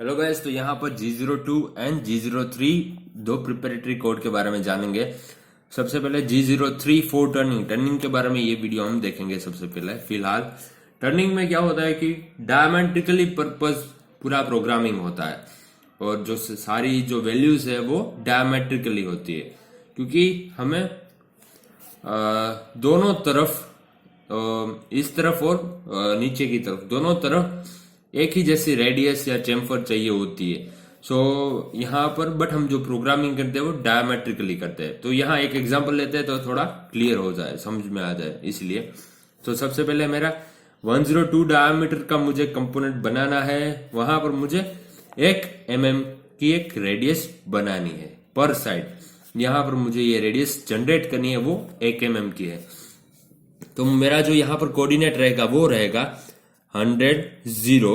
Hello guys, तो यहाँ पर G02 एंड G03 दो प्रिपरेटरी कोड के बारे में जानेंगे। सबसे पहले G03 फॉर टर्निंग के बारे में ये वीडियो हम देखेंगे। सबसे पहले फिलहाल टर्निंग में क्या होता है कि डायमेट्रिकली पर्पस पूरा प्रोग्रामिंग होता है और जो सारी जो वैल्यूज है वो डायमेट्रिकली होती है, क्योंकि हमें दोनों तरफ इस तरफ और नीचे की तरफ दोनों तरफ एक ही जैसी रेडियस या चेम्फर चाहिए होती है। सो यहाँ पर बट हम जो प्रोग्रामिंग करते हैं वो डायमेट्रिकली करते हैं। तो यहाँ एक एग्जांपल लेते हैं तो थोड़ा क्लियर हो जाए, समझ में आ जाए इसलिए। तो सबसे पहले मेरा 102 डायमीटर का मुझे कंपोनेंट बनाना है। वहां पर मुझे 1 mm की एक रेडियस बनानी है पर साइड। यहाँ पर मुझे ये रेडियस जनरेट करनी है, वो 1 mm की है। तो मेरा जो यहाँ पर कोऑर्डिनेट रहेगा वो रहेगा 100 0।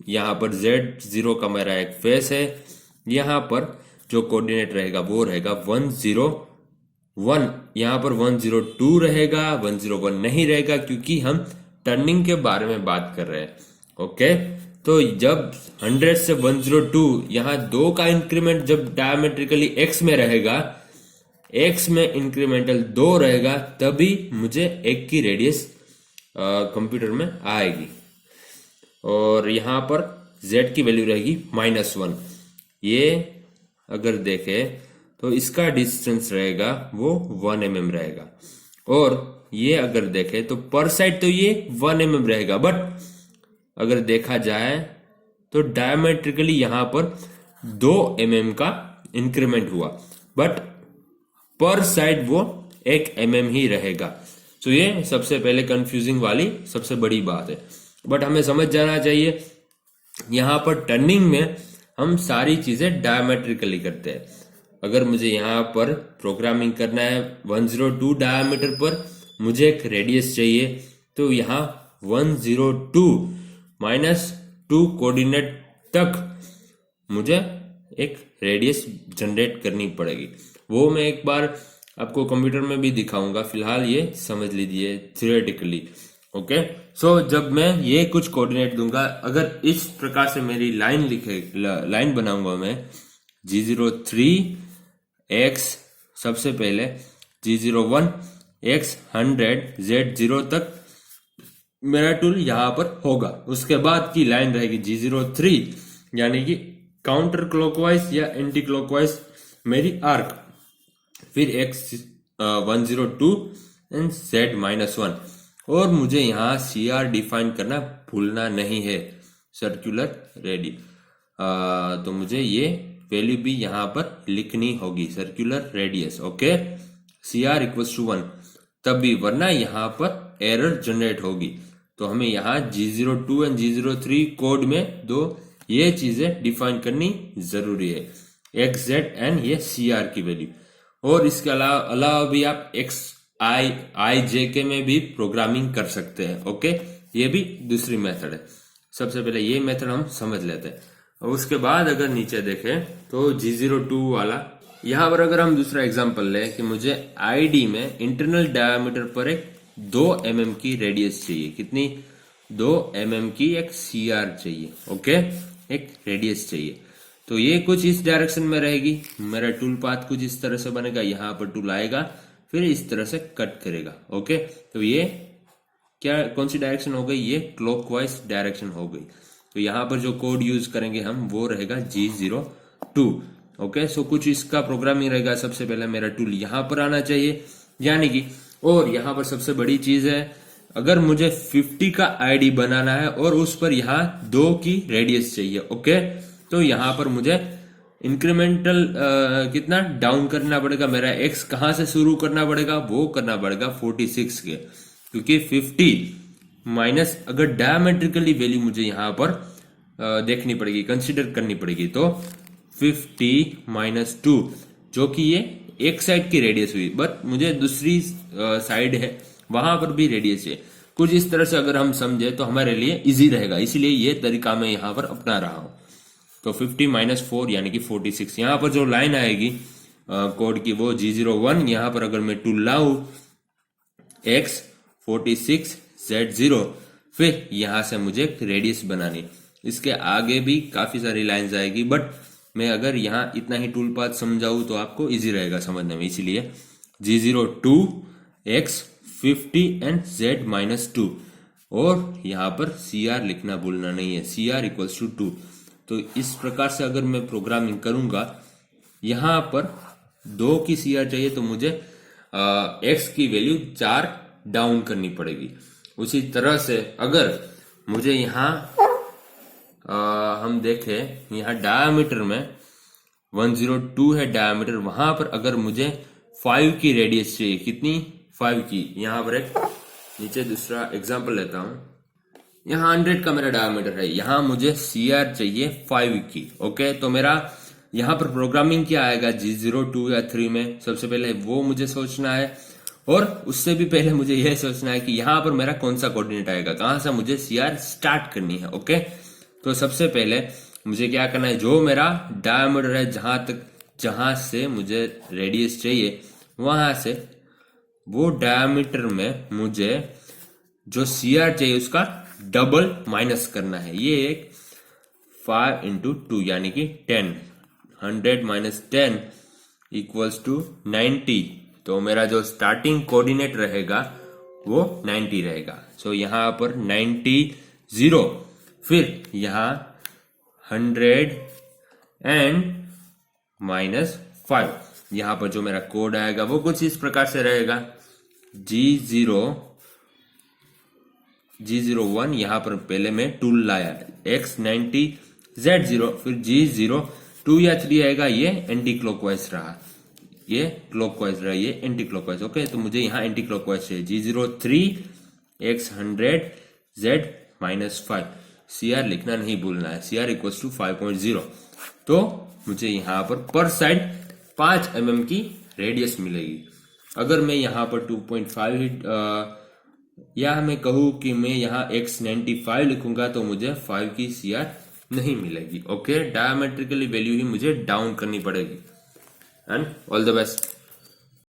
यहाँ पर Z0 का मेरा एक फेस है। यहाँ पर जो कोऑर्डिनेट रहेगा वो रहेगा 101। यहाँ पर 102 रहेगा, 101 नहीं रहेगा, क्योंकि हम टर्निंग के बारे में बात कर रहे हैं। ओके, तो जब 100 से 102 यहाँ 2 का इंक्रीमेंट जब डायमेट्रिकली x में रहेगा, x में इंक्रीमेंटल 2 रहेगा, तभी मुझे 1 की रेडियस कंप्यूटर में आएगी। और यहाँ पर z की वैल्यू रहेगी -1। ये अगर देखें तो इसका डिस्टेंस रहेगा वो 1 mm रहेगा। और ये अगर देखें तो पर साइड तो ये 1 mm रहेगा, बट अगर देखा जाए तो डायमेट्रिकली यहाँ पर 2 mm का इंक्रीमेंट हुआ, बट पर साइड वो 1 mm ही रहेगा। तो ये सबसे पहले कंफ्यूजिंग वाली सबसे बड़ी बात है, बट हमें समझ जाना चाहिए यहाँ पर टर्निंग में हम सारी चीजें डायमेट्रिकली करते हैं। अगर मुझे यहाँ पर प्रोग्रामिंग करना है 102 डायमीटर पर, मुझे एक रेडियस चाहिए, तो यहाँ 102 -2 कोऑर्डिनेट तक मुझे एक रेडियस जनरेट करनी पड़ेगी। वो मैं एक बार आपको कंप्यूटर में भी दिखाऊंगा, फिलहाल ये समझ लीजिए थियोरेटिकली। ओके, सो जब मैं ये कुछ कोऑर्डिनेट दूंगा, अगर इस प्रकार से मेरी लाइन बनाऊंगा मैं G03 x, सबसे पहले G01 x 100 Z0 तक मेरा टूल यहाँ पर होगा। उसके बाद की लाइन रहेगी G03, यानी कि काउंटर क्लॉकवाइज या एंटी क्लॉकवाइज मेरी आर्क, फिर x 102 एंड Z-1। और मुझे यहाँ CR डिफाइन करना भूलना नहीं है, सर्कुलर रेडी। तो मुझे ये वैल्यू भी यहाँ पर लिखनी होगी, सर्कुलर रेडियस। ओके, CR = 1 तभी, वरना यहाँ पर एरर जनरेट होगी। तो हमें यहाँ G02 एंड G03 कोड में दो ये चीजें डिफाइन करनी जरूरी है, XZ एंड ये CR की वैल्यू। और इसके अलावा भी आप IJK में भी प्रोग्रामिंग कर सकते हैं। ओके, ये भी दूसरी मेथड है। सबसे पहले ये मेथड हम समझ लेते हैं, और उसके बाद अगर नीचे देखें तो G02 वाला, यहाँ पर अगर हम दूसरा एग्जांपल लें कि मुझे ID में इंटरनल डायमीटर पर एक 2 mm की रेडियस चाहिए। कितनी? 2 mm की एक CR चाहिए। ओके, एक रेडियस चाहिए। तो ये कुछ इस डायरेक्शन में रहेगी। मेरा टूल पाथ कुछ इस तरह से बनेगा। यहाँ पर टूल आएगा, फिर इस तरह से कट करेगा। ओके, तो ये क्या, कौन सी डायरेक्शन हो गई? ये क्लॉकवाइज डायरेक्शन हो गई। तो यहाँ पर जो कोड यूज करेंगे हम वो रहेगा G02। ओके, सो कुछ इसका प्रोग्रामिंग रहेगा। सबसे पहले मेरा टूल यहाँ पर आना चाहिए, यानी कि, और यहाँ पर सबसे बड़ी चीज है, अगर मुझे 50 का ID बनाना है और उस पर यहाँ 2 की रेडियस चाहिए। ओके, तो यहाँ पर मुझे इंक्रीमेंटल कितना डाउन करना पड़ेगा, मेरा x कहां से शुरू करना पड़ेगा? वो करना पड़ेगा 46 के, क्योंकि 50 माइनस अगर डायमेट्रिकली वैल्यू मुझे यहाँ पर देखनी पड़ेगी, कंसिडर करनी पड़ेगी। तो 50 - 2, जो कि ये एक साइड की रेडियस हुई, बट मुझे दूसरी साइड है वहां पर भी रेडियस है। कुछ इस तरह से अगर हम समझे तो हमारे लिए इजी रहेगा, इसलिए ये तरीका मैं यहाँ पर अपना रहा हूं। तो 50 - 4 यानी कि 46। यहाँ पर जो लाइन आएगी कोड की वो G01। यहाँ पर अगर मैं टूल लाऊं x 46 Z0, फिर यहां से मुझे एक रेडियस बनानी। इसके आगे भी काफी सारी लाइंस आएगी, बट मैं अगर यहाँ इतना ही टूल पाथ समझाऊँ तो आपको इजी रहेगा समझने में, इसीलिए G0 2 X 50 एंड Z -2, और यहाँ पर CR लिखना भूलना नहीं है, CR इक्वल्स टू 2। तो इस प्रकार से अगर मैं प्रोग्रामिंग करूंगा, यहाँ पर 2 की CR चाहिए तो मुझे X की वैल्यू 4 डाउन करनी पड़ेगी। उसी तरह से अगर मुझे यहाँ हम देखें, यहाँ डायमीटर में 102 है डायमीटर, वहां पर अगर मुझे 5 की रेडियस चाहिए, कितनी 5 की, यहाँ पर एक नीचे दूसरा एग्जांपल लेता हूं, यहाँ 100 का मेरा डायमीटर है, यहाँ मुझे CR चाहिए 5 की। ओके, तो मेरा यहाँ पर प्रोग्रामिंग क्या आएगा G0 2 या 3 में, सबसे पहले वो मुझे सोचना है, और उससे भी पहले मुझे यह सोचना है कि यहाँ पर मेरा कौन सा कोऑर्डिनेट आएगा, कहां से मुझे CR स्टार्ट करनी है। ओके, तो सबसे पहले मुझे क्या करना है, जो मेरा डायमीटर है, जहां से मुझे रेडियस चाहिए, वहां से वो डायमीटर में मुझे जो CR चाहिए उसका डबल माइनस करना है। ये एक 5 into 2 यानी कि 10, 100 minus 10 इक्वल्स टू 90। तो मेरा जो स्टार्टिंग कोऑर्डिनेट रहेगा वो 90 रहेगा। सो यहाँ पर 90 0, फिर यहाँ 100 एंड -5। यहाँ पर जो मेरा कोड आएगा वो कुछ इस प्रकार से रहेगा, G01, यहाँ पर पहले मैं टूल लाया, X90 Z0, फिर G0 2 या 3 आएगा, ये एंटी क्लॉकवाइज रहा, ये क्लॉकवाइज रहा, ये एंटी क्लॉकवाइज। ओके, तो मुझे यहाँ एंटी क्लॉकवाइज चाहिए, G0 3 X100 Z -5। CR लिखना नहीं भूलना है, CR इक्वल्स टू 5.0। तो मुझे यहाँ पर साइड 5 mm की रेडियस मिलेगी। अगर मैं यहाँ पर 2.5 या मैं कहूँ कि मैं यहाँ X95 लिखूंगा तो मुझे 5 की CR नहीं मिलेगी। ओके, डायमेट्रिकली वैल्यू ही मुझे डाउन करनी पड़ेगी। And all the best.